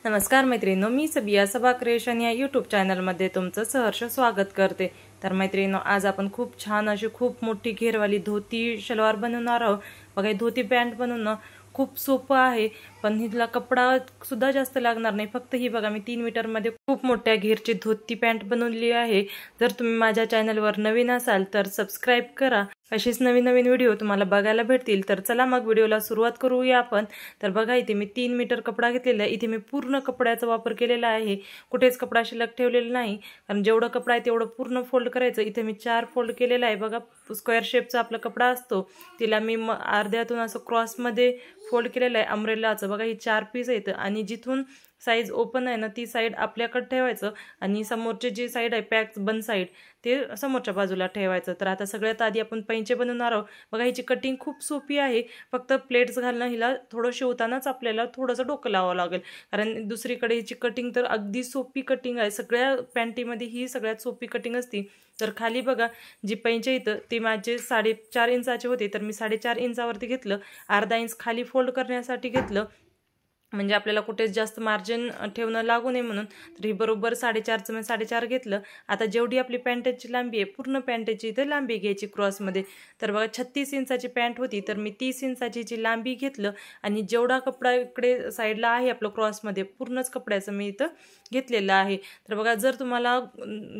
नमस्कार मैत्रिणींनो, मी सबिया सबा क्रिएशन या यूट्यूब चॅनलमध्ये तुमचं सहर्ष स्वागत करते। तर मैत्रिणींनो, आज आपण खूप छान अशी खूप मोठी घेरवाली धोती शलवार बनवणार आहोत। बघा, धोती पॅन्ट बनवणं खूप सोपं आहे, पण हिला कपडा सुद्धा जास्त लागणार नाही। फक्त ही बघा, मी 3 मीटर मध्ये खूप मोठ्या घेरची धोती पॅन्ट बनवली आहे। जर तुम्ही माझ्या चॅनलवर नवीन असाल तर सबस्क्राइब करा, अशीच नवीन नवीन व्हिडिओ तुम्हाला बघायला भेटतील। तर चला मग व्हिडिओला सुरुवात करूया आपण। तर बघा, इथे मी 3 मीटर कपडा घेतलेला आहे। इथे मी पूर्ण कपड्याचा वापर केलेला आहे, कुठेच कपडा शिल्लक ठेवलेला नाही, कारण जेवढा कपडा आहे तेवढं पूर्ण फोल्ड करायचं। इथे मी 4 फोल्ड केलेला आहे। बघा, स्क्वेअर शेपचा आपला कपडा असतो, तिला मी अर्ध्यातून असं क्रॉस मध्ये फोल्ड केलेला आहे अम्ब्रेलाचं। बघा, ही 4 पीस आहेत आणि जिथून साइज ओपन आहे ना, ती साइड आपल्याकडे ठेवायचं आणि समोरची जी साइड आहे पॅक बंद साइड, ते समोरच्या बाजूला ठेवायचं। तर आता सगळ्यात आधी आपण पैंचे बनवणार आहोत। बघा, हिची कटिंग खूप सोपी आहे, फक्त प्लेट्स घालणं, हिला थोडं शिवतानाच आपल्याला थोडंसं डोकं लावावं लागेल, कारण दुसरीकडे हिची कटिंग तर अगदी सोपी कटिंग आहे। सगळ्या पॅन्टीमध्ये ही सगळ्यात सोपी कटिंग असते। तर खाली बघा, जी पैंचे इथं ते माझे 4.5 इंचाचे होते, तर मी 4.5 इंचावरती घेतलं। अर्धा इंच खाली फोल्ड करण्यासाठी घेतलं, म्हणजे आपल्याला कुठेच जास्त मार्जिन ठेवणं लागू नये म्हणून। तर ही बरोबर 4.5चं मी 4.5 घेतलं। आता जेवढी आपली पॅन्टची लांबी आहे, पूर्ण पॅन्टची इथे लांबी घ्यायची क्रॉसमध्ये। तर बघा, 36 इंचाची पॅन्ट होती, तर मी 30 इंचाची जी लांबी घेतलं आणि जेवढा कपडा इकडे साईडला आहे आपलं क्रॉसमध्ये, पूर्णच कपड्याचं मी इथं घेतलेलं आहे। तर बघा, जर तुम्हाला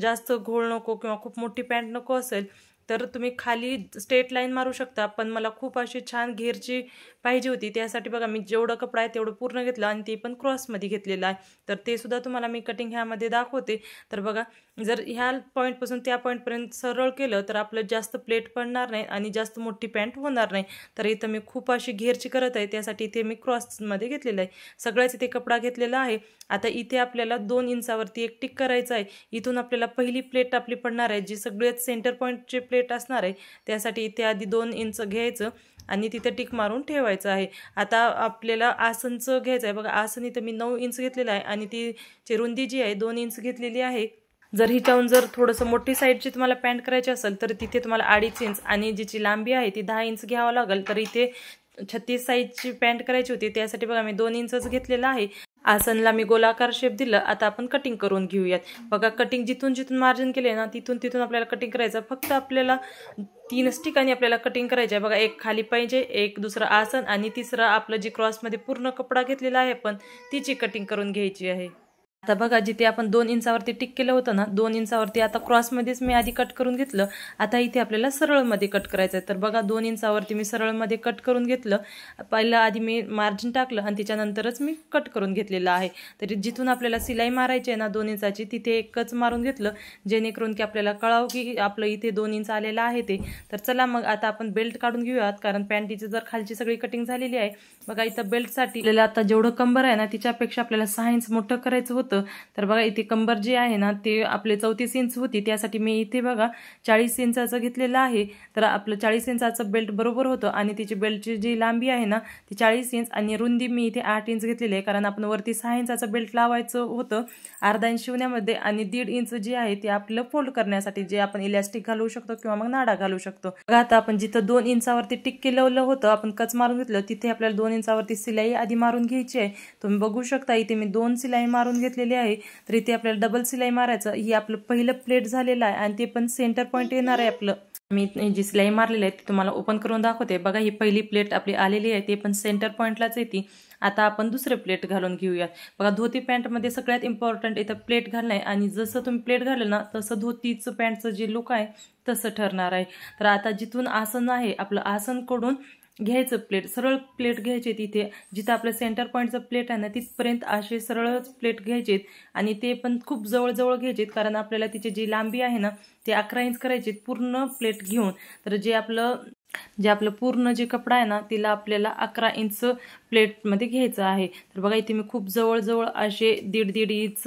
जास्त घोळ नको किंवा खूप मोठी पॅन्ट नको असेल तर तुम्ही खाली स्ट्रेट लाईन मारू शकता, पण मला खूप अशी छान घेरची पाहिजे होती, त्यासाठी बघा मी जेवढा कपडा आहे तेवढं पूर्ण घेतलं आणि ते पण क्रॉसमध्ये घेतलेलं आहे। तर ते सुद्धा तुम्हाला मी कटिंग ह्यामध्ये दाखवते। तर बघा, जर ह्या पॉईंटपासून त्या पॉईंटपर्यंत सरळ केलं तर आपलं जास्त प्लेट पडणार नाही आणि जास्त मोठी पॅन्ट होणार नाही। तर इथं मी खूप अशी घेरची करत आहे, त्यासाठी इथे मी क्रॉसमध्ये घेतलेलं आहे। सगळ्याच इथे कपडा घेतलेला आहे। आता इथे आपल्याला 2 इंचावरती एक टिक करायचं आहे। इथून आपल्याला पहिली प्लेट आपली पडणार आहे, जी सगळ्यात सेंटर पॉईंटची प्लेट असणार आहे, त्यासाठी इथे आधी 2 इंच घ्यायचं आणि तिथे टिक मारून ठेवायचं आहे। आता आपल्याला आसनचं घ्यायचं आहे। बघा, आसन इथं मी 9 इंच घेतलेलं आहे आणि ती रुंदी जी आहे 2 इंच घेतलेली आहे। जर हिच्याहून जर थोडंसं मोठी साईडची तुम्हाला पॅन्ट करायची असेल तर तिथे तुम्हाला 2.5 इंच आणि जिची लांबी आहे ती 10 इंच घ्यावं लागेल। तर इथे 36 साईजची पॅन्ट करायची होती, त्यासाठी बघा मी 2 इंचच घेतलेला आहे। आसनला मी गोलाकार शेप दिलं। आता आपण कटिंग करून घेऊयात। बघा, कटिंग जिथून जिथून मार्जिन केले ना, तिथून आपल्याला कटिंग करायचं। फक्त आपल्याला 3च ठिकाणी आपल्याला कटिंग करायचं आहे। बघा, एक खाली पाहिजे, एक दुसरं आसन आणि तिसरं आपलं जी क्रॉसमध्ये पूर्ण कपडा घेतलेला आहे आपण, तिची कटिंग करून घ्यायची आहे। आता बघा, जिथे आपण 2 इंचावरती टिक केलं होतं ना, 2 इंचावरती आता क्रॉसमध्येच मी आधी कट करून घेतलं। आता इथे आपल्याला सरळमध्ये कट करायचं आहे। तर बघा, 2 इंचावरती मी सरळमध्ये कट करून घेतलं। पहिलं आधी मी मार्जिन टाकलं आणि त्याच्यानंतरच मी कट करून घेतलेलं आहे। तरी जिथून आपल्याला सिलाई मारायची आहे ना 2 इंचाची, तिथे एकच मारून घेतलं, जेणेकरून की आपल्याला कळावं की आपलं इथे 2 इंच आलेलं आहे ते। तर चला मग आता आपण बेल्ट काढून घेऊयात, कारण पॅन्टीची जर खालची सगळी कटिंग झालेली आहे। बघा, इथं बेल्टसाठी आपल्याला आता जेवढं कंबर आहे ना, तिच्यापेक्षा आपल्याला 6 इंच मोठं करायचं होतं। तर बघा, इथे कंबर जी आहे ना, ते आपले 34 इंच होती, त्यासाठी मी इथे बघा 40 इंचाचं घेतलेलं आहे। तर आपलं 40 इंचाचं बेल्ट बरोबर होतं आणि तिची बेल्टची जी लांबी आहे ना ती 40 इंच आणि रुंदी मी इथे 8 इंच घेतलेली आहे, कारण आपण वरती 6 इंचाचं बेल्ट लावायचं होतं अर्धा इंच शिवण्यामध्ये आणि 1.5 इंच जे आहे ते आपलं फोल्ड करण्यासाठी, जे आपण इलास्टिक घालू शकतो किंवा मग नाडा घालू शकतो। बघा, आता आपण जिथं 2 इंचावरती टिक केलेलं होतं, आपण कच मारून घेतलं, तिथे आपल्याला 2 इंचावरती सिलाई आधी मारून घ्यायची आहे। तुम्ही बघू शकता इथे मी 2 सिलाई मारून घेतलेली आहे। तर इथे आपल्याला डबल सिलाई मारायचं। ही आपलं पहिलं प्लेट झालेलं आहे आणि ते पण सेंटर पॉईंट येणार आहे आपलं। मी जी सिलाई मारलेली आहे ती तुम्हाला ओपन करून दाखवते। बघा, ही पहिली प्लेट आपली आलेली आहे, ते पण सेंटर पॉईंटलाच येते। आता आपण दुसरे प्लेट घालून घेऊयात। बघा, धोती पॅन्टमध्ये सगळ्यात इम्पॉर्टंट इथं प्लेट घालणं आहे आणि जसं तुम्ही प्लेट घाललं ना तसं धोतीचं पॅन्टचं जे लुक आहे तसं ठरणार आहे। तर आता जिथून आसन आहे आपलं, आसनकडून घ्यायचं प्लेट, सरळ प्लेट घ्यायची, तिथे जिथं आपलं सेंटर पॉईंटचं प्लेट आहे ना तिथपर्यंत असे सरळच प्लेट घ्यायचेत आणि ते पण खूप जवळ जवळ कारण आपल्याला तिची जी लांबी आहे ना ते 11 इंच करायची पूर्ण प्लेट घेऊन। तर जे आपलं पूर्ण जे कपडा आहे ना तिला आपल्याला 11 इंच प्लेटमध्ये घ्यायचं आहे। तर बघा, इथे मी खूप जवळ असे 1.5 इंच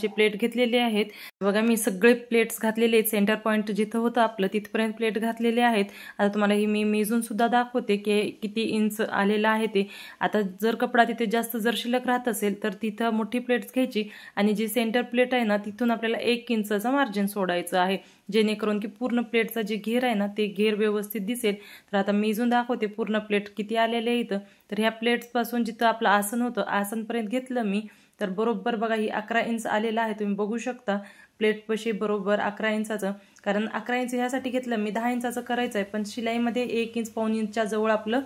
चे प्लेट घेतलेले आहेत। बघा, मी सगळे प्लेट्स घातलेले आहेत, सेंटर पॉईंट जिथं होतं आपलं तिथपर्यंत प्लेट घातलेले आहेत। आता तुम्हाला ही मी मेजून सुद्धा दाखवते की किती इंच आलेलं आहे ते। आता जर कपडा तिथे जास्त जर शिल्लक राहत असेल तर तिथं मोठी प्लेट्स घ्यायची आणि जी सेंटर प्लेट आहे ना तिथून आपल्याला 1 इंचचं मार्जिन सोडायचं आहे, जेणेकरून की पूर्ण प्लेटचा जे घेर आहे ना ते घेर व्यवस्थित दिसेल। तर आता मेजून दाखवते पूर्ण प्लेट किती आलेले आहेत। तर ह्या प्लेट्स पासून जिथं आपलं आसन होतं आसनपर्यंत घेतलं मी तर बरोबर बघा ही 11 इंच आलेलं आहे, तुम्ही बघू शकता प्लेट पशी बरोबर 11 इंचाचं. कारण 11 इंच ह्यासाठी घेतलं मी, 10 इंचाचं करायचं आहे, पण शिलाईमध्ये 1 इंच पाऊण इंचच्या जवळ आपलं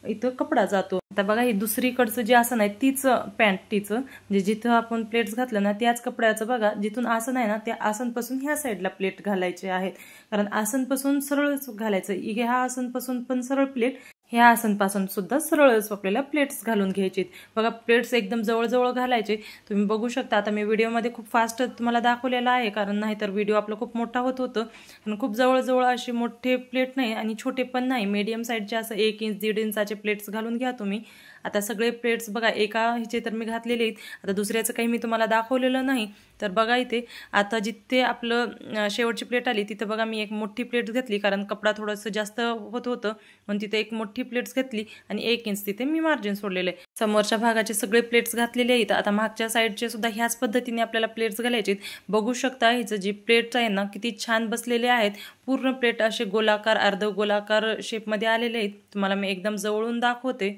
इथं कपडा जातो. आता बघा ही दुसरीकडचं जे आसन आहे तीच पॅन्टीचं, म्हणजे जिथं आपण प्लेट्स घातलं ना त्याच कपड्याचं बघा जिथून आसन आहे ना त्या आसनपासून ह्या साईडला प्लेट घालायचे आहेत. कारण आसनपासून सरळच घालायचं, ह्या आसनपासून पण सरळ प्लेट, ह्या आसनपासून सुद्धा सरळच आपल्याला प्लेट्स घालून घ्यायचे. बघा प्लेट्स एकदम जवळजवळ घालायचे. तुम्ही बघू शकता आता मी व्हिडिओमध्ये खूप फास्ट तुम्हाला दाखवलेला आहे, कारण नाहीतर व्हिडिओ आपला खूप मोठा होत होतं. आणि खूप जवळजवळ अशी मोठे प्लेट नाही आणि छोटे पण नाही, मीडियम साईजचे असं 1 इंच 1.5 इंचाचे प्लेट्स घालून घ्या तुम्ही. आता सगळे प्लेट्स बघा एका ह्याचे तर मी घातलेले आहेत, आता दुसऱ्याचं काही मी तुम्हाला दाखवलेलं नाही. तर बघा इथे आता जिथे आपलं शेवटची प्लेट आली तिथं बघा मी एक मोठी प्लेट घेतली, कारण कपडा थोडंसं जास्त होत होतं म्हणून तिथे एक मोठी प्लेट्स घेतली आणि 1 इंच तिथे मी मार्जिन सोडलेलं आहे. समोरच्या भागाचे सगळे प्लेट्स घातलेले आहेत. आता मागच्या साईडचे सुद्धा ह्याच पद्धतीने आपल्याला प्लेट्स घालायचे. बघू शकता हिचं जी प्लेट्स आहे ना किती छान बसलेले आहेत. पूर्ण प्लेट असे गोलाकार अर्ध गोलाकार शेपमध्ये आलेले आहेत. तुम्हाला मी एकदम जवळून दाखवते.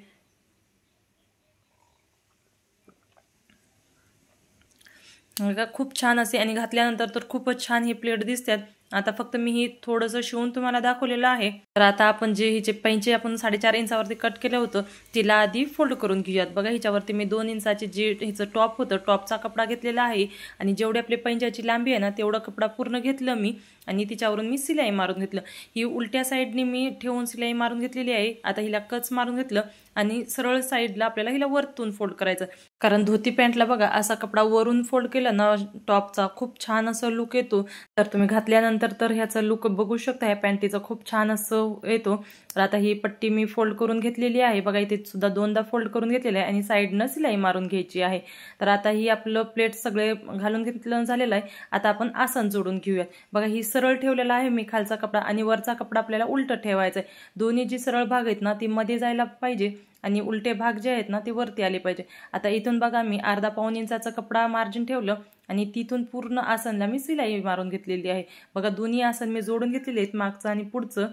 खूप छान असे आणि घातल्यानंतर तर खूपच छान ही प्लेट दिसतात. आता फक्त मी ही थोडंसं शिवून तुम्हाला दाखवलेलं आहे. तर आता आपण जे हिचे पैंचे आपण 4.5 इंचावरती कट केलं होतं तिला आधी फोल्ड करून घेऊयात. बघा हिच्यावरती मी 2 इंचाचे जे हिचं टॉप होतं टॉपचा कपडा घेतलेला आहे आणि जेवढी आपली पैंजाची लांबी आहे ना तेवढं कपडा पूर्ण घेतलं मी आणि तिच्यावरून मी सिलाई मारून घेतलं. ही उलट्या साईडने मी ठेवून सिलाई मारून घेतलेली आहे. आता हिला कच मारून घेतलं आणि सरळ साईडला आपल्याला हिला वरतून फोल्ड करायचं, कारण धोती पॅन्टला बघा असा कपडा वरून फोल्ड केला ना टॉपचा खूप छान असं लुक येतो. तर तुम्ही घातल्यानंतर तर ह्याचा लुक बघू शकता, ह्या पॅन्टीचा खूप छान असं येतो. तर आता ही पट्टी मी फोल्ड करून घेतलेली आहे. बघा इथे सुद्धा 2दा फोल्ड करून घेतलेलं आहे आणि साईडनं सिलाई मारून घ्यायची आहे. तर आता ही आपलं प्लेट सगळे घालून घेतलं झालेलं आहे. आता आपण आसन जोडून घेऊयात. बघा ही सरळ ठेवलेला आहे मी खालचा कपडा आणि वरचा कपडा आपल्याला उलट ठेवायचा आहे. दोन्ही जी सरळ भाग आहेत ना ती मध्ये जायला पाहिजे आणि उलटे भाग जे आहेत ना ते वरती आले पाहिजे. आता इथून बघा मी अर्धा पाऊण इंचाचा कपडा मार्जिन ठेवलं आणि तिथून पूर्ण आसनला मी सिलाई मारून घेतलेली आहे. बघा दोन्ही आसन मी जोडून घेतलेले आहेत, मागचं आणि पुढचं.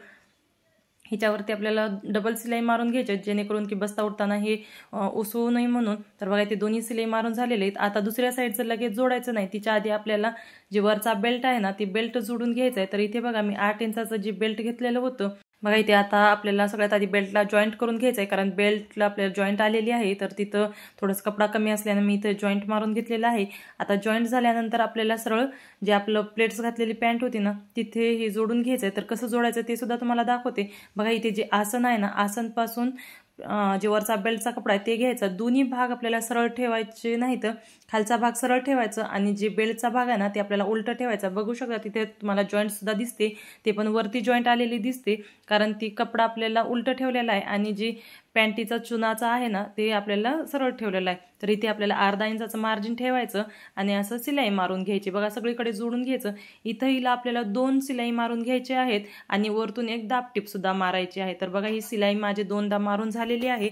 ह्याच्यावरती आपल्याला डबल सिलाई मारून घ्यायचे जेणेकरून की बसता उठताना हे उसवू नये म्हणून. तर बघा ते दोन्ही सिलाई मारून झालेले आहेत. आता दुसऱ्या साईडचं लगेच जोडायचं नाही, तिच्या आधी आपल्याला जे वरचा बेल्ट आहे ना ती बेल्ट जोडून घ्यायचा आहे. तर इथे बघा मी 8 इंचाचं जे बेल्ट घेतलेलं होतं बघा इथे आता आपल्याला सगळ्यात आधी बेल्टला जॉईंट करून घ्यायचं आहे, कारण बेल्टला आपल्याला जॉईंट आलेली आहे. तर तिथं थोडंसं कपडा कमी असल्यानं मी इथं जॉईंट मारून घेतलेला आहे. आता जॉईंट झाल्यानंतर आपल्याला सरळ जे आपलं प्लेट्स घातलेली पॅन्ट होती ना तिथे हे जोडून घ्यायचं आहे. तर कसं जोडायचं ते सुद्धा तुम्हाला दाखवते. बघा इथे जे आसन आहे ना आसनपासून जे वरचा बेल्टचा कपडा आहे ते घ्यायचा. दोन्ही भाग आपल्याला सरळ ठेवायचे नाहीत, खालचा भाग सरळ ठेवायचा आणि जे बेल्टचा भाग आहे ना ते आपल्याला उलट ठेवायचा. बघू शकता तिथे तुम्हाला जॉईंट सुद्धा दिसते, ते पण वरती जॉईंट आलेली दिसते कारण ती कपडा आपल्याला उलट ठेवलेला आहे आणि जी पॅन्टीचा चुनाचा आहे ना ते आपल्याला सरळ ठेवलेला आहे. तर इथे आपल्याला अर्धा इंचाचं मार्जिन ठेवायचं आणि असं सिलाई मारून घ्यायची. बघा सगळीकडे जोडून घ्यायचं. इथं हिला आपल्याला 2 सिलाई मारून घ्यायचे आहेत आणि वरतून एक दाबटीप सुद्धा मारायची आहे. तर बघा ही सिलाई माझी 2दा मारून झालेली आहे.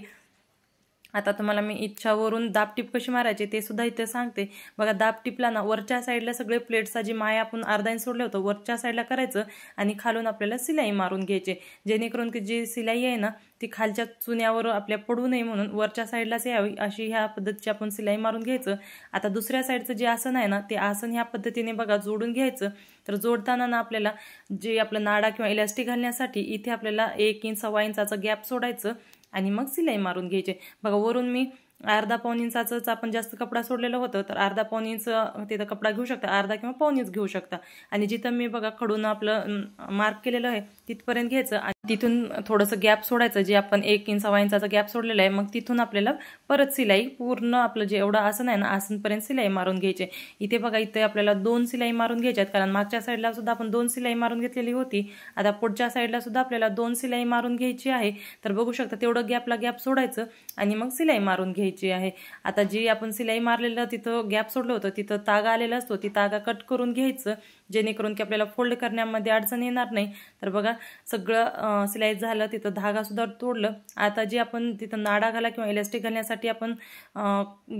आता तुम्हाला मी इच्छावरून दाबटीप कशी मारायची ते सुद्धा इथे सांगते. बघा दाबटीपला ना वरच्या साईडला सगळे प्लेट्सचा जी माय आपण अर्धा इंच सोडलं होतं वरच्या साईडला करायचं आणि खालून आपल्याला सिलाई मारून घ्यायचे, जेणेकरून की जी सिलाई आहे ना ती खालच्या चुन्यावर आपल्या पडू नये म्हणून वरच्या साईडलाच यावी अशी ह्या पद्धतीची आपण सिलाई मारून घ्यायचं. आता दुसऱ्या साईडचं जे आसन आहे ना ते आसन ह्या पद्धतीने बघा जोडून घ्यायचं. तर जोडताना ना आपल्याला जे आपलं नाडा किंवा इलास्टिक घालण्यासाठी इथे आपल्याला 1 इंच सव्वा इंचाचं गॅप सोडायचं आणि मग सिलाई मारून घ्यायचे. बघा वरून मी अर्धा पाऊण इंचाचंच आपण जास्त कपडा सोडलेलं होतं, तर अर्धा पाऊण इंच तिथं कपडा घेऊ शकता, अर्धा किंवा पाऊण इंच घेऊ शकता. आणि जिथं मी बघा खडून आपलं मार्क केलेलं आहे तिथपर्यंत घ्यायचं आणि तिथून थोडंसं गॅप सोडायचं, जे आपण 1 इंच सव्वा इंचाचा गॅप सोडलेला आहे. मग तिथून आपल्याला परत सिलाई पूर्ण आपलं जे एवढं आसन आहे ना आसनपर्यंत सिलाई मारून घ्यायचे. इथे बघा इथे आपल्याला 2 सिलाई मारून घ्यायच्या आहेत, कारण मागच्या साईडला सुद्धा आपण 2 सिलाई मारून घेतलेली होती. आता पुढच्या साईडला सुद्धा आपल्याला 2 सिलाई मारून घ्यायची आहे. तर बघू शकता तेवढं गॅपला गॅप सोडायचं आणि मग सिलाई मारून घ्यायची आहे. आता जी आपण सिलाई मारलेलं तिथं गॅप सोडलं होतं तिथं तागा आलेला असतो, ती तागा कट करून घ्यायचं जेणेकरून की आपल्याला फोल्ड करण्यामध्ये अडचण येणार नाही. तर बघा सगळं सिलाई झालं, तिथं धागा सुद्धा तोडलं. आता जे आपण तिथं नाडा घाला किंवा इलास्टिक घालण्यासाठी आपण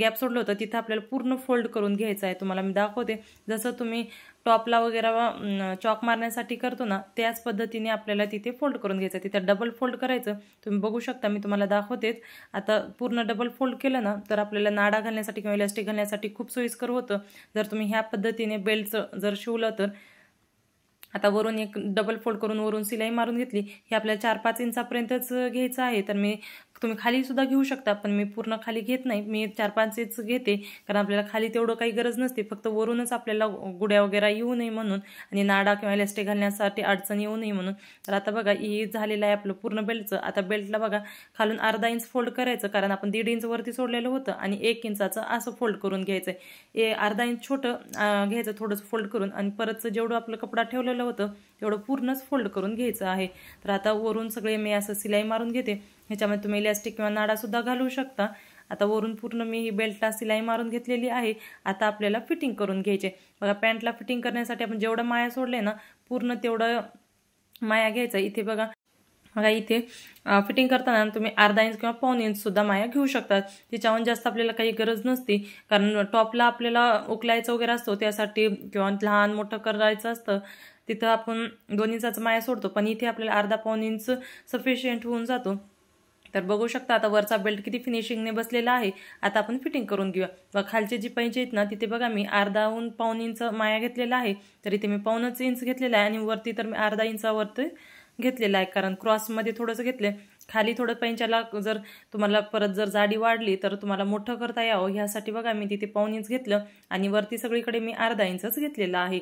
गॅप सोडलं होतं तिथं आपल्याला पूर्ण फोल्ड करून घ्यायचं आहे. तुम्हाला मी दाखवते, जसं तुम्ही टॉपला वगैरे चॉक मारण्यासाठी करतो ना त्याच पद्धतीने आपल्याला तिथे फोल्ड करून घ्यायचं. तिथे डबल फोल्ड करायचं. तुम्ही बघू शकता, मी तुम्हाला दाखवतेच. आता पूर्ण डबल फोल्ड केलं ना तर आपल्याला नाडा घालण्यासाठी किंवा इलास्टिक घालण्यासाठी खूप सोयीस्कर होतं जर तुम्ही ह्या पद्धतीने बेल्टचं जर शिवलं तर। आता वरून एक डबल फोल्ड करून वरून सिलाई मारून घेतली। हे आपल्याला 4-5 इंचापर्यंतच घ्यायचं आहे, तर तुम्ही खाली सुद्धा घेऊ शकता, पण मी पूर्ण खाली घेत नाही, मी 4-5 इंच घेते, कारण आपल्याला खाली तेवढं काही गरज नसते, फक्त वरूनच आपल्याला गुड्या वगैरे येऊ नये म्हणून आणि नाडा किंवा इलास्टिक घालण्यासाठी अडचण येऊ नये म्हणून। तर आता बघा हे झालेलं आहे आपलं पूर्ण बेल्टचं। आता बेल्टला बघा खालून अर्धा इंच फोल्ड करायचं, कारण आपण 1.5 इंच वरती सोडलेलं होतं आणि 1 इंचाचं असं फोल्ड करून घ्यायचं आहे। अर्धा इंच छोटं घ्यायचं थोडंसं फोल्ड करून आणि परत जेवढं आपलं कपडा ठेवलेलं होतं तेवढं पूर्णच फोल्ड करून घ्यायचं आहे। तर आता वरून सगळे मी असं सिलाई मारून घेते, ह्याच्यामध्ये तुम्ही इलास्टिक किंवा नाडा सुद्धा घालू शकता। आता वरून पूर्ण मी ही बेल्टला सिलाई मारून घेतलेली आहे। आता आपल्याला फिटिंग करून घ्यायचे। बघा पॅन्टला फिटिंग करण्यासाठी आपण जेवढं माया सोडले ना पूर्ण तेवढं माया घ्यायचा। इथे बघा इथे फिटिंग करताना तुम्ही अर्धा इंच किंवा पाऊण इंच सुद्धा माया घेऊ शकतात, त्याच्याहून जास्त आपल्याला काही गरज नसते, कारण टॉपला आपल्याला उकलायचं वगैरे असतो त्यासाठी किंवा लहान मोठं करायचं असतं तिथं आपण 2 इंचाचा माया सोडतो, पण इथे आपल्याला अर्धा-पाऊण इंच सफिशियंट होऊन जातो। तर बघू शकता आता वरचा बेल्ट किती फिनिशिंगने बसलेला आहे। आता आपण फिटिंग करून घेऊया। बघा खालचे जी पैंचे आहेत ना तिथे बघा मी अर्धाहून पाऊण इंच माया घेतलेला आहे, तर इथे मी पाऊणच इंच घेतलेला आहे आणि वरती तर मी अर्धा इंचावरती घेतलेला आहे, कारण क्रॉसमध्ये थोडंसं घेतले। खाली थोडं पैंच्याला जर तुम्हाला परत जर जाडी वाढली तर तुम्हाला मोठं करता यावं ह्यासाठी बघा मी तिथे पाऊण इंच घेतलं आणि वरती सगळीकडे मी अर्धा इंचच घेतलेला आहे।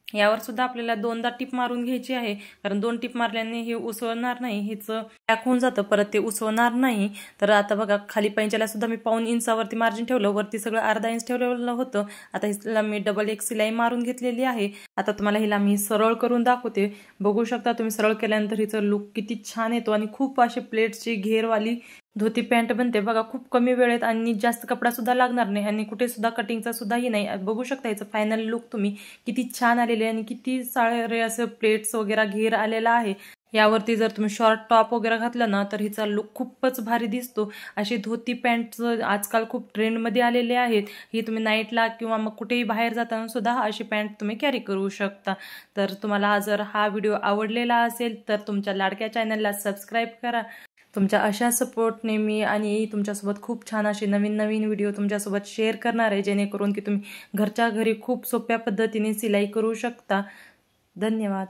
यावर सुद्धा आपल्याला 2दा टिप मारून घ्यायची आहे, कारण 2 टिप मारल्याने हे उसवणार नाही, हेच पॅक होऊन जातं, परत ते उसवणार नाही। तर आता बघा खाली पैंच्याला सुद्धा मी पाऊण इंचावरती मार्जिन ठेवलं, वरती सगळं अर्धा इंच ठेवलेलं होतं। आता हिला मी डबल एक सिलाई मारून घेतलेली आहे। आता तुम्हाला हिला मी सरळ करून दाखवते। बघू शकता तुम्ही सरळ केल्यानंतर हिचं लुक किती छान येतो आणि खूप असे प्लेट्सची घेरवाली धोती पॅन्ट बनते बघा, खूप कमी वेळेत आणि जास्त कपडा सुद्धा लागणार नाही आणि कुठे सुद्धा कटिंगचा सुद्धाही नाही। बघू शकता याचं फायनल लुक तुम्ही किती छान आलेले आणि किती सारे असं प्लेट्स वगैरे घेर आलेला आहे। यावरती जर तुम्ही शॉर्ट टॉप वगैरे घातलं ना तर हिचा लुक खूपच भारी दिसतो। अशी धोती पॅन्ट आजकाल खूप ट्रेंडमध्ये आलेले आहेत, ही तुम्ही नाईटला किंवा मग कुठेही बाहेर जाताना सुद्धा अशी पॅन्ट तुम्ही कॅरी करू शकता। तर तुम्हाला जर हा व्हिडिओ आवडलेला असेल तर तुमच्या लाडक्या चॅनलला सबस्क्राईब करा। तुमच्या अशा सपोर्टने मी आणि तुमच्यासोबत खूप छान असे नवीन नवीन व्हिडिओ तुमच्यासोबत शेअर करणार आहे, जेणेकरून की तुम्ही घरच्या घरी खूप सोप्या पद्धतीने सिलाई करू शकता। धन्यवाद।